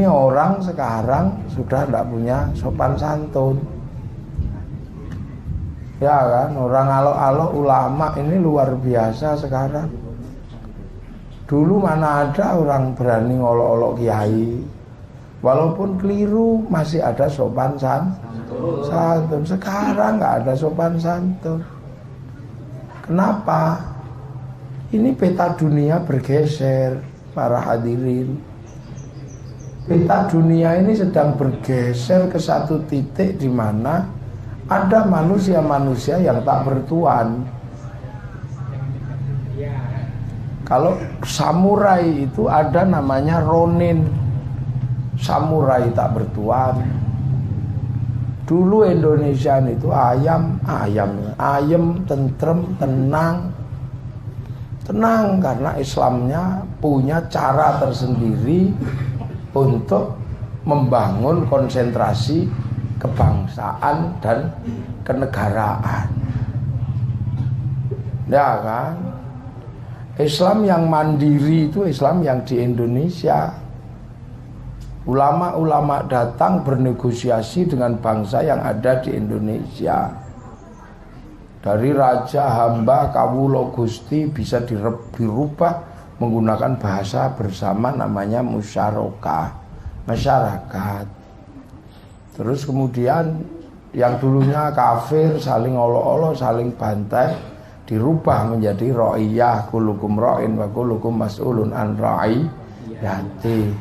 orang sekarang sudah tidak punya sopan santun. Ya kan, orang alok-alok ulama ini luar biasa sekarang. Dulu mana ada orang berani ngolok-olok kiai. Walaupun keliru masih ada sopan santun. Sekarang nggak ada sopan santun. Kenapa? Ini peta dunia bergeser, para hadirin. Peta dunia ini sedang bergeser ke satu titik di mana ada manusia-manusia yang tak bertuan. Kalau samurai itu ada namanya ronin, samurai tak bertuan. Dulu Indonesia itu ayam, tentrem, tenang karena Islamnya punya cara tersendiri untuk membangun konsentrasi kebangsaan dan kenegaraan. Ya kan? Islam yang mandiri itu Islam yang di Indonesia. Ulama-ulama datang bernegosiasi dengan bangsa yang ada di Indonesia. Dari raja, hamba, kawula gusti bisa dirubah menggunakan bahasa bersama namanya musyarakah, masyarakat. Terus kemudian yang dulunya kafir saling olo-olo, saling bantai dirubah menjadi ra'iyah, kulukum ra'in wa kulukum mas'ulun an ra'iyati.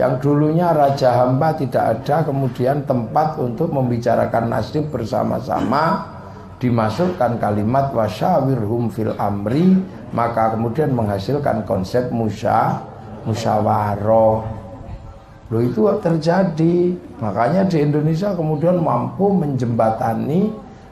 Yang dulunya raja hamba tidak ada, kemudian tempat untuk membicarakan nasib bersama-sama, dimasukkan kalimat wasyawirhum fil amri, maka kemudian menghasilkan konsep musyawarah. Loh, itu terjadi. Makanya di Indonesia kemudian mampu menjembatani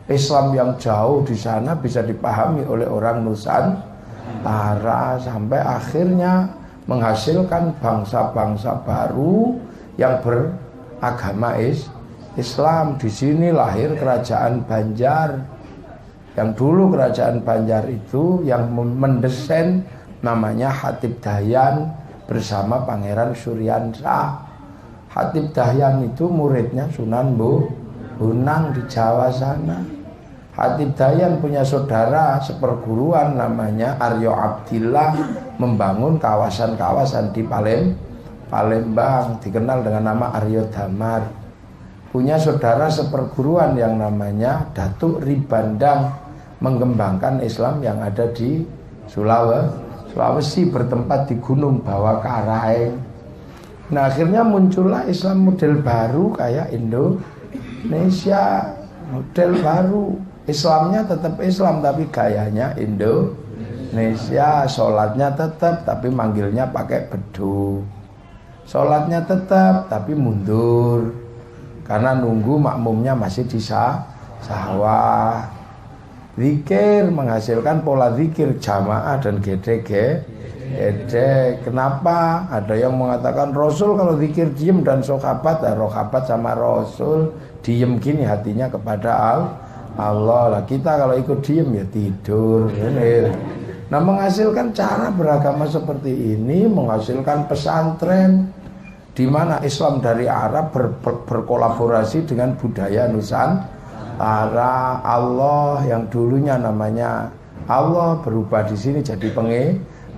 Islam yang jauh di sana bisa dipahami oleh orang Nusantara sampai akhirnya menghasilkan bangsa-bangsa baru yang beragama Islam. Di sini lahir kerajaan Banjar. Yang dulu kerajaan Banjar itu yang mendesain namanya Hatib Dahyan bersama Pangeran Suryansah. Hatib Dahyan itu muridnya Sunan Bonang di Jawa sana. Hatib Dahyan punya saudara seperguruan namanya Aryo Abdillah, membangun kawasan-kawasan di Palembang dikenal dengan nama Aryo Damar. Punya saudara seperguruan yang namanya Datuk Ribandang, mengembangkan Islam yang ada di Sulawesi bertempat di Gunung Bawakaraeng. Nah, akhirnya muncullah Islam model baru kayak Indonesia, model baru. Islamnya tetap Islam tapi gayanya Indonesia. Sholatnya tetap tapi manggilnya pakai beduk. Sholatnya tetap tapi mundur karena nunggu makmumnya masih di sawah. Zikir menghasilkan pola zikir jamaah dan gede. Kenapa? Ada yang mengatakan Rasul kalau zikir diem dan sokabat, rokabat sama Rasul diem gini hatinya kepada Allah lah. Kita kalau ikut diem ya tidur. Nah, menghasilkan cara beragama seperti ini menghasilkan pesantren di mana Islam dari Arab berkolaborasi dengan budaya Nusantara. Allah yang dulunya namanya Allah berubah di sini jadi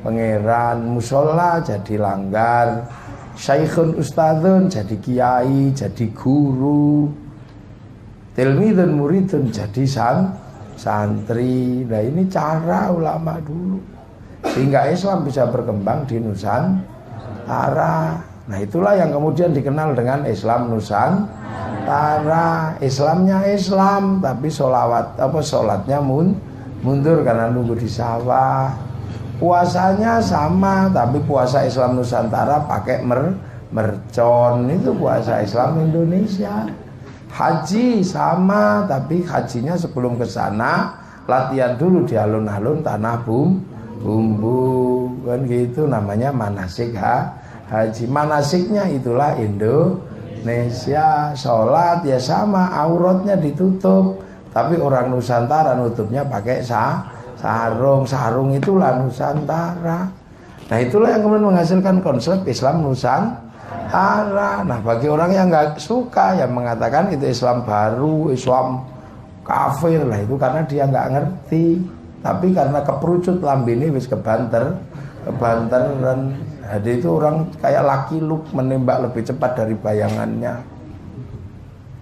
pangeran, musola jadi langgar, syaikhun ustadzun jadi kiai, jadi guru, tilmidun muridun jadi santri. Nah, ini cara ulama dulu sehingga Islam bisa berkembang di Nusantara. Nah, itulah yang kemudian dikenal dengan Islam Nusantara. Islamnya Islam tapi sholatnya mundur karena nunggu di sawah. Puasanya sama tapi puasa Islam Nusantara pakai mercon, itu puasa Islam Indonesia. Haji sama tapi hajinya sebelum ke sana latihan dulu di alun-alun tanah bumbu kan gitu, namanya manasik haji. Manasiknya itulah Indonesia. Sholat ya sama, auratnya ditutup tapi orang Nusantara nutupnya pakai sarung itulah Nusantara. Nah, itulah yang kemudian menghasilkan konsep Islam Nusantara. arah. Nah, bagi orang yang nggak suka, yang mengatakan itu Islam baru, Islam kafir lah, itu karena dia nggak ngerti. Tapi karena keperucut lambene wis kebanter dan jadi itu orang kayak Lucky Luke menembak lebih cepat dari bayangannya.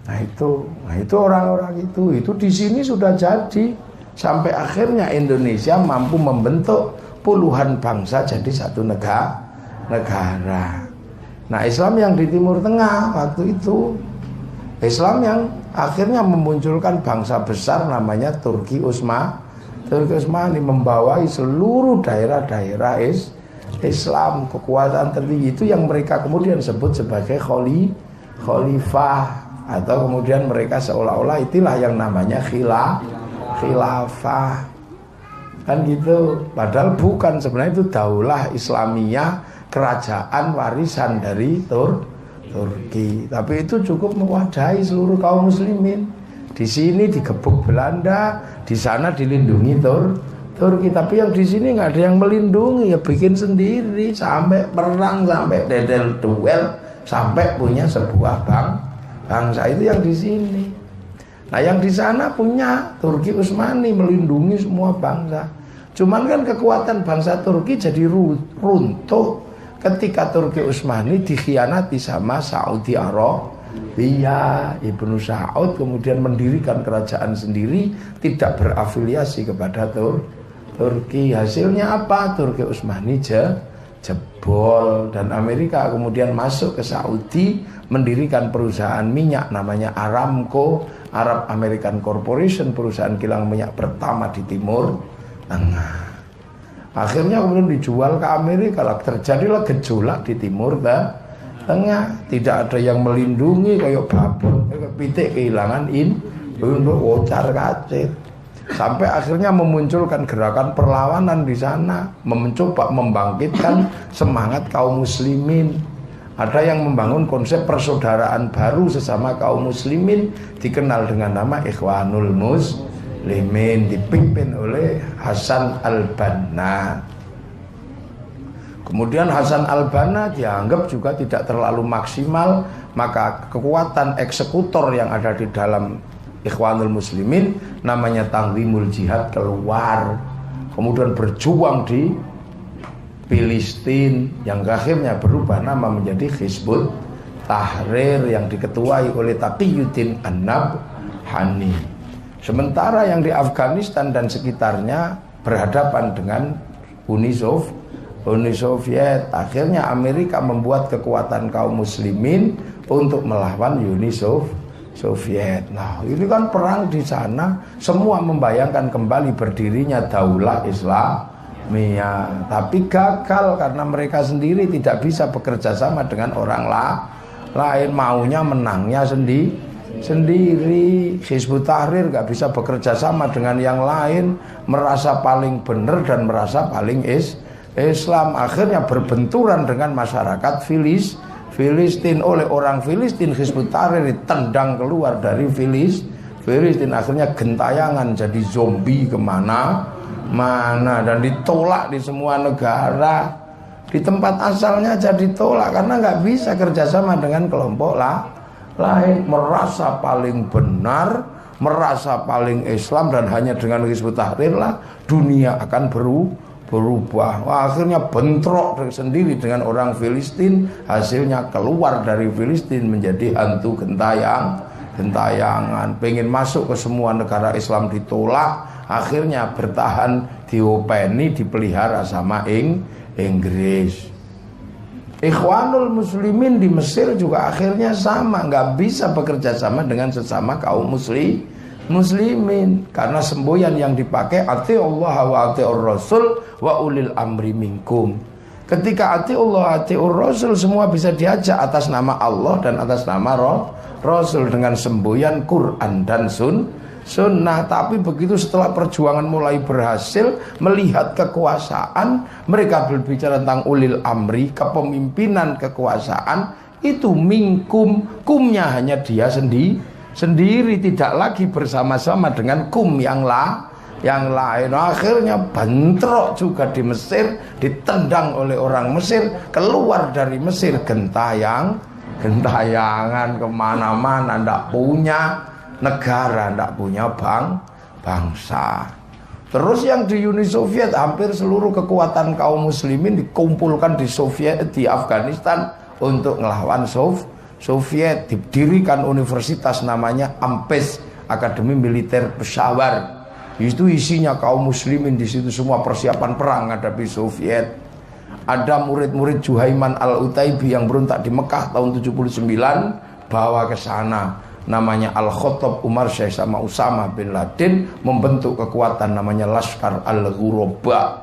Nah itu orang-orang itu di sini sudah jadi sampai akhirnya Indonesia mampu membentuk puluhan bangsa jadi satu negara. Nah, Islam yang di Timur Tengah waktu itu, Islam yang akhirnya memunculkan bangsa besar namanya Turki Utsmani membawahi seluruh daerah-daerah Islam, kekuasaan tertinggi itu yang mereka kemudian sebut sebagai khalifah, atau kemudian mereka seolah-olah itulah yang namanya khilafah. Kan gitu. Padahal bukan, sebenarnya itu daulah Islamiyah, kerajaan warisan dari Turki. Tapi itu cukup mewadahi seluruh kaum muslimin. Di sini digebuk Belanda, di sana dilindungi Turki. Tapi yang di sini nggak ada yang melindungi, ya bikin sendiri sampai perang, sampai dedel duel, sampai punya sebuah bangsa. Itu yang di sini. Nah, yang di sana punya Turki Utsmani melindungi semua bangsa. Cuman kan kekuatan bangsa Turki jadi runtuh ketika Turki Utsmani dikhianati sama Saudi Arabia. Ibnu Saud kemudian mendirikan kerajaan sendiri, tidak berafiliasi kepada Turki. Hasilnya apa? Turki Utsmani jebol, dan Amerika kemudian masuk ke Saudi mendirikan perusahaan minyak namanya Aramco, Arab American Corporation, perusahaan kilang minyak pertama di Timur Tengah. Akhirnya kemudian dijual ke Amerika, terjadilah gejolak di Timur Tengah. Tidak ada yang melindungi, kayak babon pitik kehilangan untuk ocar kacir. Sampai akhirnya memunculkan gerakan perlawanan di sana, mencoba membangkitkan semangat kaum muslimin. Ada yang membangun konsep persaudaraan baru sesama kaum muslimin, dikenal dengan nama Ikhwanul Muslimin, dipimpin oleh Hasan al-Banna. Kemudian Hasan al-Banna dianggap juga tidak terlalu maksimal, maka kekuatan eksekutor yang ada di dalam Ikhwanul Muslimin namanya Tanzimul Jihad keluar, kemudian berjuang di Filistin yang akhirnya berubah nama menjadi Hizbut Tahrir yang diketuai oleh Taqiyuddin An-Nabhani. Sementara yang di Afghanistan dan sekitarnya berhadapan dengan Uni Soviet. Akhirnya Amerika membuat kekuatan kaum muslimin untuk melawan Uni Soviet. Nah, ini kan perang di sana, semua membayangkan kembali berdirinya daulah Islamiyah, tapi gagal karena mereka sendiri tidak bisa bekerja sama dengan orang lain, maunya menangnya sendiri. Hizbut Tahrir gak bisa bekerja sama dengan yang lain, merasa paling benar dan merasa paling Islam. Akhirnya berbenturan dengan masyarakat Filistin. Oleh orang Filistin, Hizbut Tahrir ditendang keluar dari Filistin. Akhirnya gentayangan jadi zombie kemana-mana dan ditolak di semua negara. Di tempat asalnya jadi tolak karena nggak bisa kerjasama dengan kelompok lain. Merasa paling benar, merasa paling Islam, dan hanya dengan Hizbut Tahrir lah dunia akan berubah. Wah, akhirnya bentrok sendiri dengan orang Filistin. Hasilnya keluar dari Filistin menjadi hantu gentayangan. Pengen masuk ke semua negara Islam ditolak. Akhirnya bertahan diopeni, dipelihara sama Inggris. Ikhwanul Muslimin di Mesir juga akhirnya sama, nggak bisa bekerja sama dengan sesama kaum muslimin karena semboyan yang dipakai atiullah wa atiur rasul wa ulil amri minkum. Ketika atiullah atiur rasul semua bisa diajak atas nama Allah dan atas nama Rasul dengan semboyan Quran dan Sunnah. Tapi begitu setelah perjuangan mulai berhasil, melihat kekuasaan, mereka berbicara tentang ulil amri, kepemimpinan kekuasaan itu minkum, kumnya hanya dia sendiri, tidak lagi bersama-sama dengan kum yang yang lain. Akhirnya bentrok juga di Mesir, ditendang oleh orang Mesir, keluar dari Mesir gentayangan kemana-mana, ndak punya negara, ndak punya bangsa. Terus yang di Uni Soviet, hampir seluruh kekuatan kaum muslimin dikumpulkan di Afghanistan untuk ngelawan Soviet. Didirikan universitas namanya AMPES, Akademi Militer Peshawar. Itu isinya kaum muslimin, di situ semua persiapan perang menghadapi Soviet. Ada murid-murid Juhaiman Al-Utaibi yang berontak di Mekah tahun 79, bawa ke sana. Namanya Al-Khattab Umar Syekh sama Usama bin Laden, membentuk kekuatan namanya Laskar Al-Ghuraba.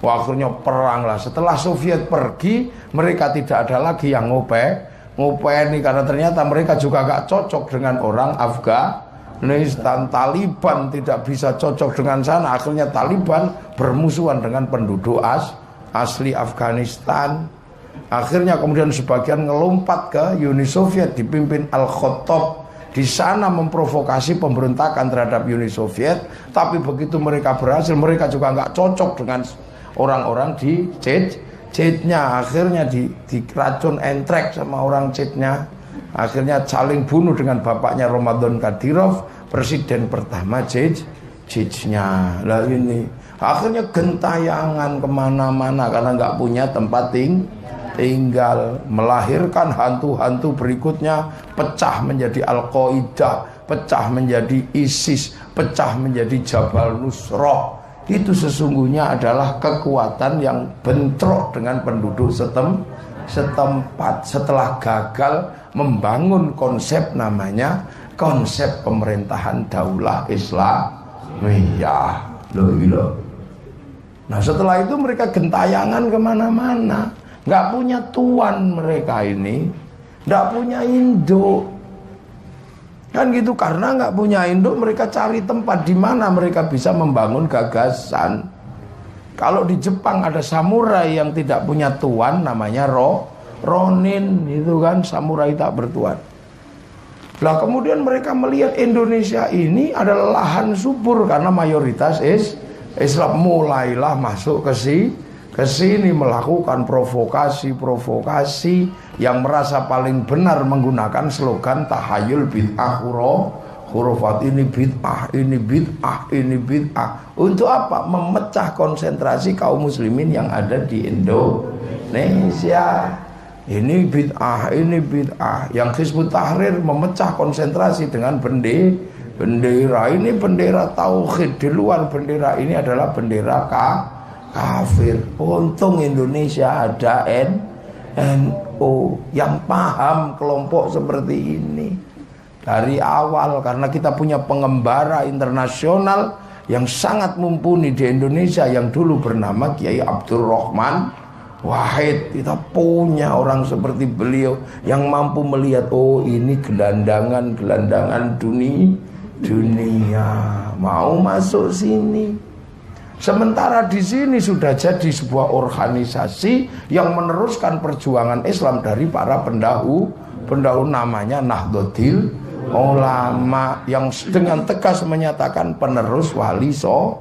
Akhirnya perang lah. Setelah Soviet pergi, mereka tidak ada lagi yang ngopeni, karena ternyata mereka juga gak cocok dengan orang Afghanistan. Taliban tidak bisa cocok dengan sana. Akhirnya Taliban bermusuhan dengan penduduk asli Afghanistan. Akhirnya kemudian sebagian ngelompat ke Uni Soviet dipimpin Al-Khattab. Di sana memprovokasi pemberontakan terhadap Uni Soviet. Tapi begitu mereka berhasil, mereka juga nggak cocok dengan orang-orang di Chechnya. Akhirnya diracun antraks sama orang Chechnya. Akhirnya saling bunuh dengan bapaknya Ramadan Kadyrov, presiden pertama Chechnya. Lah ini akhirnya gentayangan kemana-mana karena nggak punya tempat tinggal, melahirkan hantu-hantu berikutnya, pecah menjadi Al-Qaeda, pecah menjadi ISIS, pecah menjadi Jabal Nusrah. Itu sesungguhnya adalah kekuatan yang bentrok dengan penduduk setempat setelah gagal membangun konsep namanya konsep pemerintahan daulah Islamiyah. Nah setelah itu mereka gentayangan kemana-mana, nggak punya tuan mereka ini, nggak punya induk, kan gitu. Karena nggak punya induk, mereka cari tempat di mana mereka bisa membangun gagasan. Kalau di Jepang ada samurai yang tidak punya tuan, namanya Ronin, itu kan samurai tak bertuan. Lah kemudian mereka melihat Indonesia ini adalah lahan subur karena mayoritas Islam, mulailah masuk ke sini melakukan provokasi yang merasa paling benar menggunakan slogan tahayul bid'ah khurafat, ini bid'ah, ini bid'ah, ini bid'ah. Untuk apa? Memecah konsentrasi kaum muslimin yang ada di Indonesia. Ini bid'ah, ini bid'ah. Yang Hizbut Tahrir memecah konsentrasi dengan bendera. Ini bendera tauhid, di luar bendera ini adalah bendera kafir. Untung Indonesia ada NU yang paham kelompok seperti ini dari awal, karena kita punya pengembara internasional yang sangat mumpuni di Indonesia yang dulu bernama Kiai Abdurrahman Wahid. Kita punya orang seperti beliau yang mampu melihat, oh ini gelandangan dunia mau masuk sini. Sementara di sini sudah jadi sebuah organisasi yang meneruskan perjuangan Islam dari para pendahulu namanya Nahdlatul Ulama, yang dengan tegas menyatakan penerus Wali Songo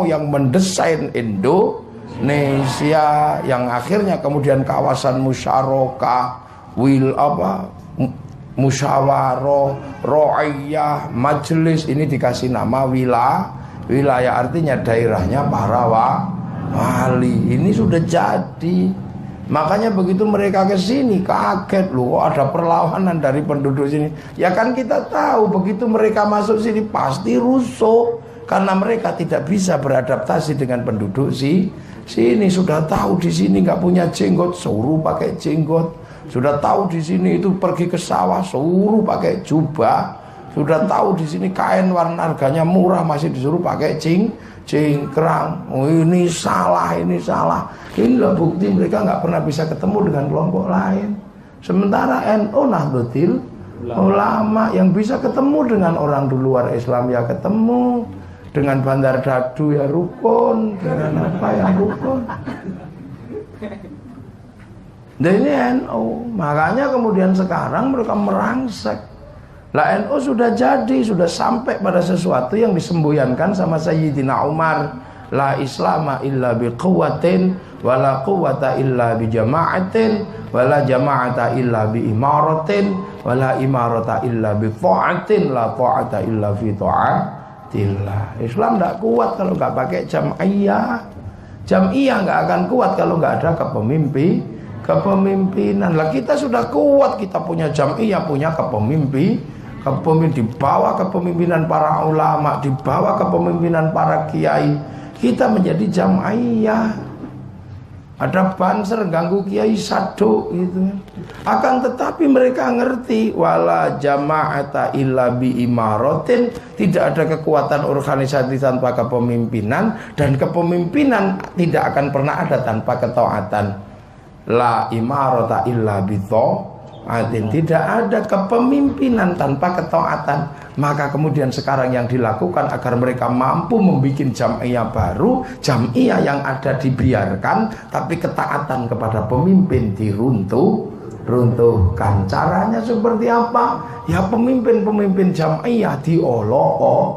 yang mendesain Indonesia, yang akhirnya kemudian kawasan musyarakah musyawarah, ro'iyah, majelis ini dikasih nama wilayah, artinya daerahnya para wali. Ini sudah jadi. Makanya begitu mereka ke sini kaget, loh kok ada perlawanan dari penduduk sini. Ya kan kita tahu begitu mereka masuk sini pasti rusuh, karena mereka tidak bisa beradaptasi dengan penduduk sini. Sudah tahu di sini nggak punya jenggot, suruh pakai jenggot. Sudah tahu di sini itu pergi ke sawah, suruh pakai jubah. Sudah tahu di sini kain warna harganya murah, masih disuruh pakai cingkrang. Oh, ini salah. Inilah bukti mereka nggak pernah bisa ketemu dengan kelompok lain. Sementara NU Nahdlatul Ulama yang bisa ketemu dengan orang di luar Islam ya ketemu, dengan Bandar Dadu ya rukun, dengan apa ya rukun. Dan ini NU, makanya kemudian sekarang mereka merangsek. Lah NU sudah jadi, sudah sampai pada sesuatu yang disemboyankan sama Sayyidina Umar. La islama illa biquwwatin wala quwwata illa bijama'atin wala jama'ata illa biimaratin wala imarata illa bita'atin la ta'ata illa fi ta'atillah. Islam tidak kuat kalau nggak pakai jam'iyah. Jam'iyah nggak akan kuat kalau nggak ada kepemimpinan. Lah kita sudah kuat, kita punya jam'iyah, punya kepemimpinan di bawah kepemimpinan para ulama, di bawah kepemimpinan para kiai. Kita menjadi jam'iyah. Ada banser ganggu kiai sado gitu. Akan tetapi mereka ngerti wala jama'ata illa bi imaratin, tidak ada kekuatan organisasi tanpa kepemimpinan, dan kepemimpinan tidak akan pernah ada tanpa ketaatan. La imarata illa bi ta'atin, tidak ada kepemimpinan tanpa ketaatan. Maka kemudian sekarang yang dilakukan agar mereka mampu membuat jam'iyah baru, jam'iyah yang ada dibiarkan, tapi ketaatan kepada pemimpin diruntuhkan. Caranya seperti apa? Ya pemimpin-pemimpin jam'iyah diolok-olok,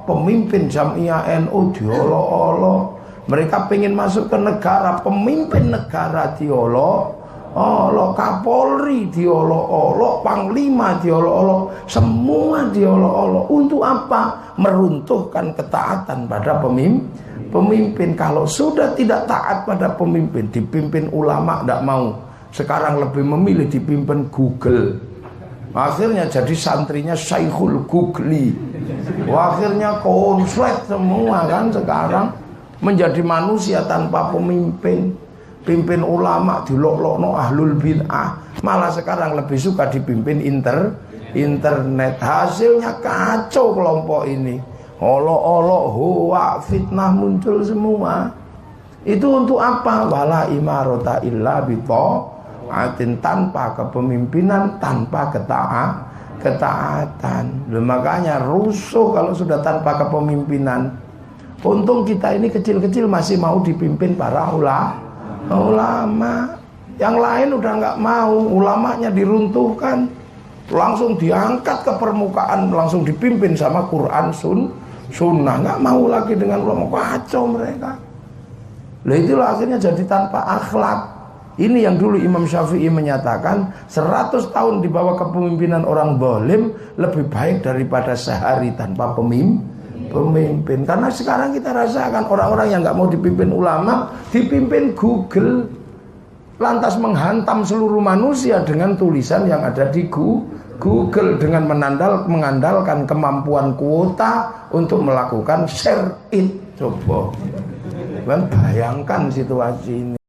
pemimpin jam'iyah NU diolok-olok. Mereka pengen masuk ke negara, pemimpin negara diolok. Kapolri diolok-olok, panglima diolok-olok, semua diolok-olok. Untuk apa? Meruntuhkan ketaatan pada pemimpin. Kalau sudah tidak taat pada pemimpin, dipimpin ulama tidak mau. Sekarang lebih memilih dipimpin Google. Akhirnya jadi santrinya Syekhul Googli. Akhirnya konslet semua kan sekarang, menjadi manusia tanpa pemimpin. Pimpin ulama dilok-lokno ahlul bid'ah, malah sekarang lebih suka dipimpin internet. Hasilnya kacau kelompok ini. Olok-olok, hoak, fitnah muncul semua. Itu untuk apa? Wala imarota illa bita'atin, tanpa kepemimpinan, tanpa ketaatan. Makanya rusuh kalau sudah tanpa kepemimpinan. Untung kita ini kecil-kecil masih mau dipimpin para ulama. Yang lain udah nggak mau, ulamanya diruntuhkan, langsung diangkat ke permukaan, langsung dipimpin sama Quran sunnah. Nggak mau lagi dengan ulama, kacau mereka. Lah itulah akhirnya jadi tanpa akhlak. Ini yang dulu Imam Syafi'i menyatakan 100 tahun di bawah kepemimpinan orang zalim lebih baik daripada sehari tanpa pemimpin. Karena sekarang kita rasakan orang-orang yang nggak mau dipimpin ulama, dipimpin Google, lantas menghantam seluruh manusia dengan tulisan yang ada di Google, dengan mengandalkan kemampuan kuota untuk melakukan share it. Coba bayangkan situasi ini.